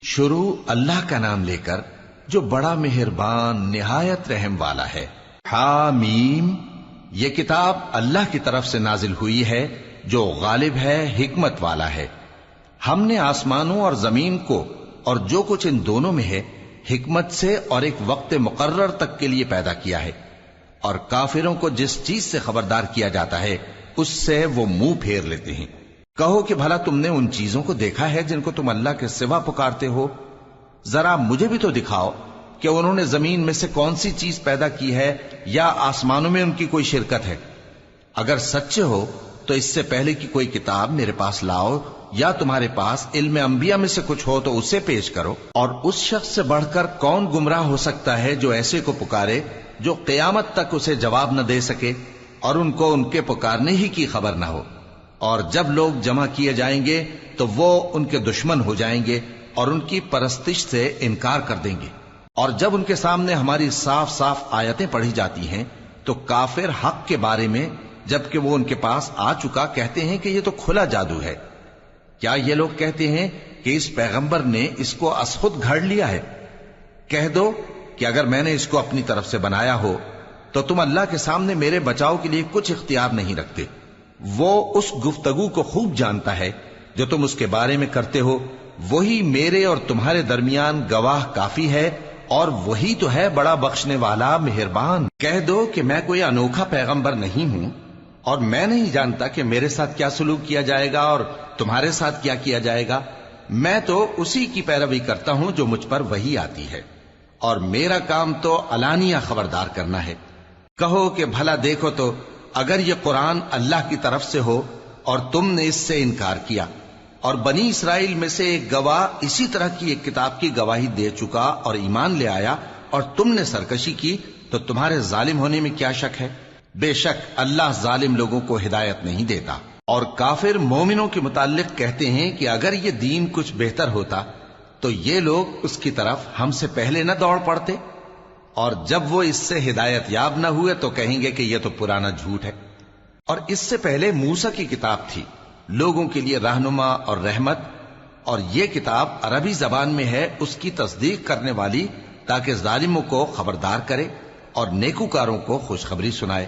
شروع اللہ کا نام لے کر جو بڑا مہربان نہایت رحم والا ہے۔ حامیم، یہ کتاب اللہ کی طرف سے نازل ہوئی ہے جو غالب ہے، حکمت والا ہے۔ ہم نے آسمانوں اور زمین کو اور جو کچھ ان دونوں میں ہے حکمت سے اور ایک وقت مقرر تک کے لیے پیدا کیا ہے، اور کافروں کو جس چیز سے خبردار کیا جاتا ہے اس سے وہ منہ پھیر لیتے ہیں۔ کہو کہ بھلا تم نے ان چیزوں کو دیکھا ہے جن کو تم اللہ کے سوا پکارتے ہو؟ ذرا مجھے بھی تو دکھاؤ کہ انہوں نے زمین میں سے کون سی چیز پیدا کی ہے یا آسمانوں میں ان کی کوئی شرکت ہے؟ اگر سچے ہو تو اس سے پہلے کی کوئی کتاب میرے پاس لاؤ، یا تمہارے پاس علم انبیاء میں سے کچھ ہو تو اسے پیش کرو۔ اور اس شخص سے بڑھ کر کون گمراہ ہو سکتا ہے جو ایسے کو پکارے جو قیامت تک اسے جواب نہ دے سکے اور ان کو ان کے پکارنے ہی کی خبر نہ ہو۔ اور جب لوگ جمع کیے جائیں گے تو وہ ان کے دشمن ہو جائیں گے اور ان کی پرستش سے انکار کر دیں گے۔ اور جب ان کے سامنے ہماری صاف صاف آیتیں پڑھی جاتی ہیں تو کافر حق کے بارے میں جبکہ وہ ان کے پاس آ چکا کہتے ہیں کہ یہ تو کھلا جادو ہے۔ کیا یہ لوگ کہتے ہیں کہ اس پیغمبر نے اس کو از خود گھڑ لیا ہے؟ کہہ دو کہ اگر میں نے اس کو اپنی طرف سے بنایا ہو تو تم اللہ کے سامنے میرے بچاؤ کے لیے کچھ اختیار نہیں رکھتے۔ وہ اس گفتگو کو خوب جانتا ہے جو تم اس کے بارے میں کرتے ہو، وہی میرے اور تمہارے درمیان گواہ کافی ہے، اور وہی تو ہے بڑا بخشنے والا مہربان۔ کہہ دو کہ میں کوئی انوکھا پیغمبر نہیں ہوں، اور میں نہیں جانتا کہ میرے ساتھ کیا سلوک کیا جائے گا اور تمہارے ساتھ کیا کیا جائے گا۔ میں تو اسی کی پیروی کرتا ہوں جو مجھ پر وحی آتی ہے، اور میرا کام تو علانیہ خبردار کرنا ہے۔ کہو کہ بھلا دیکھو تو اگر یہ قرآن اللہ کی طرف سے ہو اور تم نے اس سے انکار کیا، اور بنی اسرائیل میں سے ایک گواہ اسی طرح کی ایک کتاب کی گواہی دے چکا اور ایمان لے آیا، اور تم نے سرکشی کی، تو تمہارے ظالم ہونے میں کیا شک ہے؟ بے شک اللہ ظالم لوگوں کو ہدایت نہیں دیتا۔ اور کافر مومنوں کے متعلق کہتے ہیں کہ اگر یہ دین کچھ بہتر ہوتا تو یہ لوگ اس کی طرف ہم سے پہلے نہ دوڑ پڑتے، اور جب وہ اس سے ہدایت یاب نہ ہوئے تو کہیں گے کہ یہ تو پرانا جھوٹ ہے۔ اور اس سے پہلے موسیٰ کی کتاب تھی، لوگوں کے لیے رہنما اور رحمت، اور یہ کتاب عربی زبان میں ہے اس کی تصدیق کرنے والی، تاکہ ظالموں کو خبردار کرے اور نیکوکاروں کو خوشخبری سنائے۔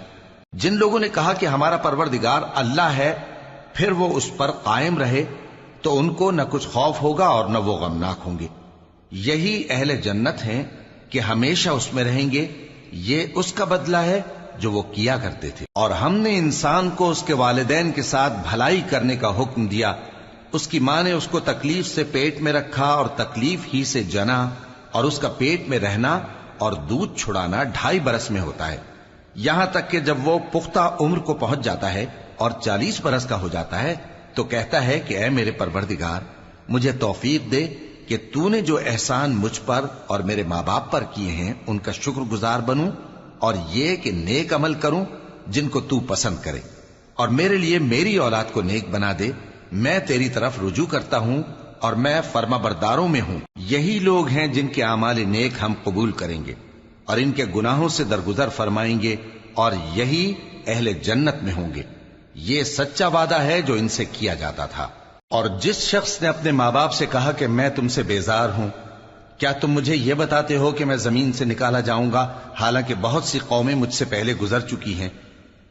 جن لوگوں نے کہا کہ ہمارا پروردگار اللہ ہے، پھر وہ اس پر قائم رہے تو ان کو نہ کچھ خوف ہوگا اور نہ وہ غمناک ہوں گے۔ یہی اہل جنت ہیں کہ ہمیشہ اس میں رہیں گے، یہ اس کا بدلہ ہے جو وہ کیا کرتے تھے۔ اور ہم نے انسان کو اس کے والدین کے ساتھ بھلائی کرنے کا حکم دیا۔ اس کی ماں نے اس کو تکلیف سے پیٹ میں رکھا اور تکلیف ہی سے جنا، اور اس کا پیٹ میں رہنا اور دودھ چھڑانا 2.5 برس میں ہوتا ہے، یہاں تک کہ جب وہ پختہ عمر کو پہنچ جاتا ہے اور 40 برس کا ہو جاتا ہے تو کہتا ہے کہ اے میرے پروردگار، مجھے توفیق دے کہ تو نے جو احسان مجھ پر اور میرے ماں باپ پر کیے ہیں ان کا شکر گزار بنوں، اور یہ کہ نیک عمل کروں جن کو تو پسند کرے، اور میرے لیے میری اولاد کو نیک بنا دے۔ میں تیری طرف رجوع کرتا ہوں اور میں فرما برداروں میں ہوں۔ یہی لوگ ہیں جن کے اعمال نیک ہم قبول کریں گے اور ان کے گناہوں سے درگزر فرمائیں گے، اور یہی اہل جنت میں ہوں گے۔ یہ سچا وعدہ ہے جو ان سے کیا جاتا تھا۔ اور جس شخص نے اپنے ماں باپ سے کہا کہ میں تم سے بیزار ہوں، کیا تم مجھے یہ بتاتے ہو کہ میں زمین سے نکالا جاؤں گا، حالانکہ بہت سی قومیں مجھ سے پہلے گزر چکی ہیں؟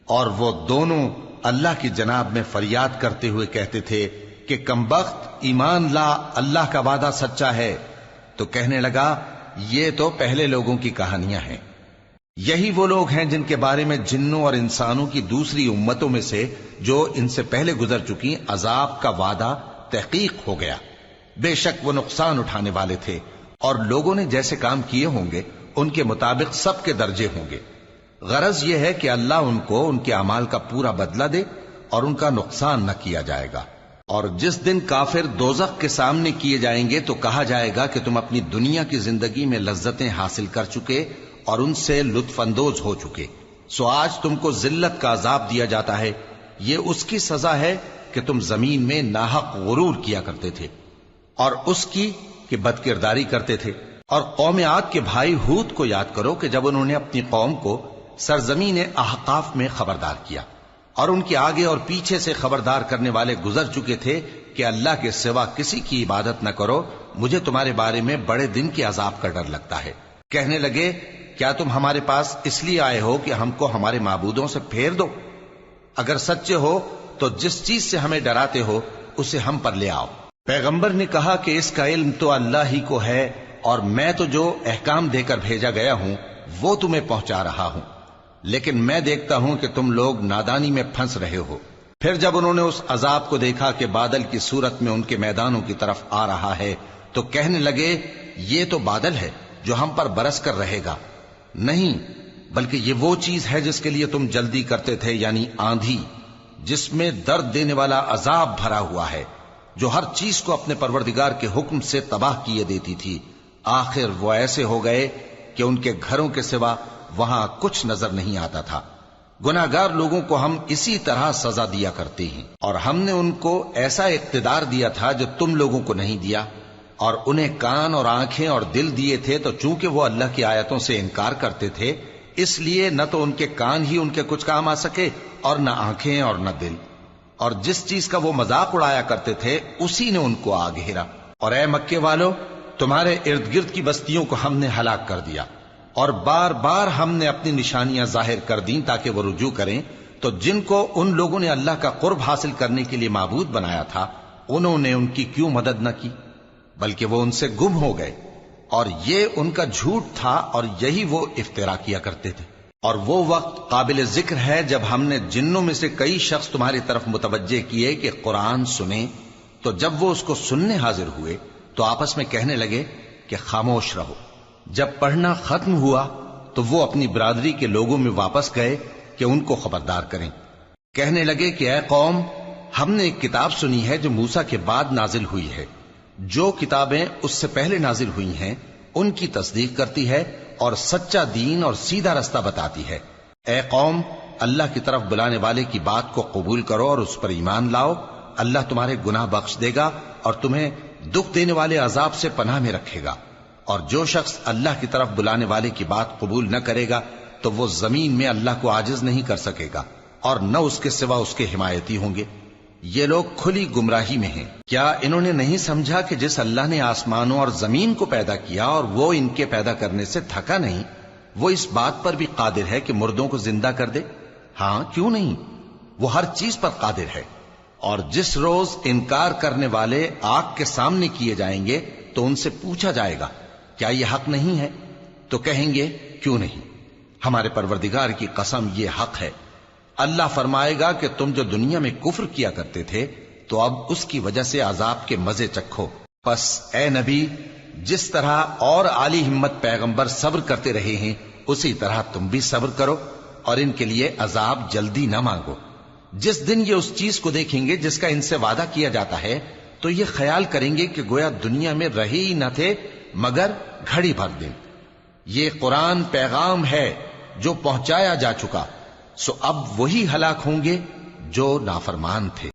اور وہ دونوں اللہ کی جناب میں فریاد کرتے ہوئے کہتے تھے کہ کمبخت، ایمان لا، اللہ کا وعدہ سچا ہے۔ تو کہنے لگا یہ تو پہلے لوگوں کی کہانیاں ہیں۔ یہی وہ لوگ ہیں جن کے بارے میں جنوں اور انسانوں کی دوسری امتوں میں سے جو ان سے پہلے گزر چکی عذاب کا وعدہ تحقیق ہو گیا۔ بے شک وہ نقصان اٹھانے والے تھے، اور لوگوں نے جیسے کام کیے ہوں گے ان کے مطابق سب کے درجے ہوں گے۔ غرض یہ ہے کہ اللہ ان کو ان کے اعمال کا پورا بدلہ دے اور ان کا نقصان نہ کیا جائے گا۔ اور جس دن کافر دوزخ کے سامنے کیے جائیں گے تو کہا جائے گا کہ تم اپنی دنیا کی زندگی میں لذتیں حاصل کر چکے اور ان سے لطف اندوز ہو چکے، سو آج تم کو ذلت کا عذاب دیا جاتا ہے۔ یہ اس کی سزا ہے کہ تم زمین میں ناحق غرور کیا کرتے تھے، اور اس کی کہ بد کرداری کرتے تھے۔ اور قوم عاد کے بھائی ہود کو یاد کرو کہ جب انہوں نے اپنی قوم کو سرزمین احقاف میں خبردار کیا اور ان کے آگے اور پیچھے سے خبردار کرنے والے گزر چکے تھے کہ اللہ کے سوا کسی کی عبادت نہ کرو، مجھے تمہارے بارے میں بڑے دن کے عذاب کا ڈر لگتا ہے۔ کہنے لگے کیا تم ہمارے پاس اس لیے آئے ہو کہ ہم کو ہمارے معبودوں سے پھیر دو؟ اگر سچے ہو تو جس چیز سے ہمیں ڈراتے ہو اسے ہم پر لے آؤ۔ پیغمبر نے کہا کہ اس کا علم تو اللہ ہی کو ہے، اور میں تو جو احکام دے کر بھیجا گیا ہوں وہ تمہیں پہنچا رہا ہوں، لیکن میں دیکھتا ہوں کہ تم لوگ نادانی میں پھنس رہے ہو۔ پھر جب انہوں نے اس عذاب کو دیکھا کہ بادل کی صورت میں ان کے میدانوں کی طرف آ رہا ہے تو کہنے لگے یہ تو بادل ہے جو ہم پر برس کر رہے گا۔ نہیں، بلکہ یہ وہ چیز ہے جس کے لیے تم جلدی کرتے تھے، یعنی آندھی، جس میں درد دینے والا عذاب بھرا ہوا ہے، جو ہر چیز کو اپنے پروردگار کے حکم سے تباہ کیے دیتی تھی۔ آخر وہ ایسے ہو گئے کہ ان کے گھروں کے سوا وہاں کچھ نظر نہیں آتا تھا۔ گناہگار لوگوں کو ہم اسی طرح سزا دیا کرتے ہیں، اور ہم نے ان کو ایسا اقتدار دیا تھا جو تم لوگوں کو نہیں دیا، اور انہیں کان اور آنکھیں اور دل دیے تھے، تو چونکہ وہ اللہ کی آیتوں سے انکار کرتے تھے اس لیے نہ تو ان کے کان ہی ان کے کچھ کام آ سکے اور نہ آنکھیں اور نہ دل، اور جس چیز کا وہ مذاق اڑایا کرتے تھے اسی نے ان کو آ گھیرا۔ اور اے مکے والو، تمہارے ارد گرد کی بستیوں کو ہم نے ہلاک کر دیا، اور بار بار ہم نے اپنی نشانیاں ظاہر کر دیں تاکہ وہ رجوع کریں، تو جن کو ان لوگوں نے اللہ کا قرب حاصل کرنے کے لیے معبود بنایا تھا انہوں نے ان کی کیوں مدد نہ کی، بلکہ وہ ان سے گم ہو گئے، اور یہ ان کا جھوٹ تھا اور یہی وہ افترا کیا کرتے تھے۔ اور وہ وقت قابل ذکر ہے جب ہم نے جنوں میں سے کئی شخص تمہاری طرف متوجہ کیے کہ قرآن سنیں، تو جب وہ اس کو سننے حاضر ہوئے تو آپس میں کہنے لگے کہ خاموش رہو۔ جب پڑھنا ختم ہوا تو وہ اپنی برادری کے لوگوں میں واپس گئے کہ ان کو خبردار کریں۔ کہنے لگے کہ اے قوم، ہم نے ایک کتاب سنی ہے جو موسیٰ کے بعد نازل ہوئی ہے، جو کتابیں اس سے پہلے نازل ہوئی ہیں ان کی تصدیق کرتی ہے اور سچا دین اور سیدھا رستہ بتاتی ہے۔ اے قوم، اللہ کی طرف بلانے والے کی بات کو قبول کرو اور اس پر ایمان لاؤ، اللہ تمہارے گناہ بخش دے گا اور تمہیں دکھ دینے والے عذاب سے پناہ میں رکھے گا۔ اور جو شخص اللہ کی طرف بلانے والے کی بات قبول نہ کرے گا تو وہ زمین میں اللہ کو عاجز نہیں کر سکے گا، اور نہ اس کے سوا اس کے حمایتی ہوں گے۔ یہ لوگ کھلی گمراہی میں ہیں۔ کیا انہوں نے نہیں سمجھا کہ جس اللہ نے آسمانوں اور زمین کو پیدا کیا اور وہ ان کے پیدا کرنے سے تھکا نہیں، وہ اس بات پر بھی قادر ہے کہ مردوں کو زندہ کر دے؟ ہاں، کیوں نہیں، وہ ہر چیز پر قادر ہے۔ اور جس روز انکار کرنے والے آگ کے سامنے کیے جائیں گے تو ان سے پوچھا جائے گا کیا یہ حق نہیں ہے؟ تو کہیں گے کیوں نہیں، ہمارے پروردگار کی قسم یہ حق ہے۔ اللہ فرمائے گا کہ تم جو دنیا میں کفر کیا کرتے تھے تو اب اس کی وجہ سے عذاب کے مزے چکھو۔ پس اے نبی، جس طرح اور عالی ہمت پیغمبر صبر کرتے رہے ہیں اسی طرح تم بھی صبر کرو، اور ان کے لیے عذاب جلدی نہ مانگو۔ جس دن یہ اس چیز کو دیکھیں گے جس کا ان سے وعدہ کیا جاتا ہے تو یہ خیال کریں گے کہ گویا دنیا میں رہے ہی نہ تھے مگر گھڑی بھر دن۔ یہ قرآن پیغام ہے جو پہنچایا جا چکا، سو اب وہی ہلاک ہوں گے جو نافرمان تھے۔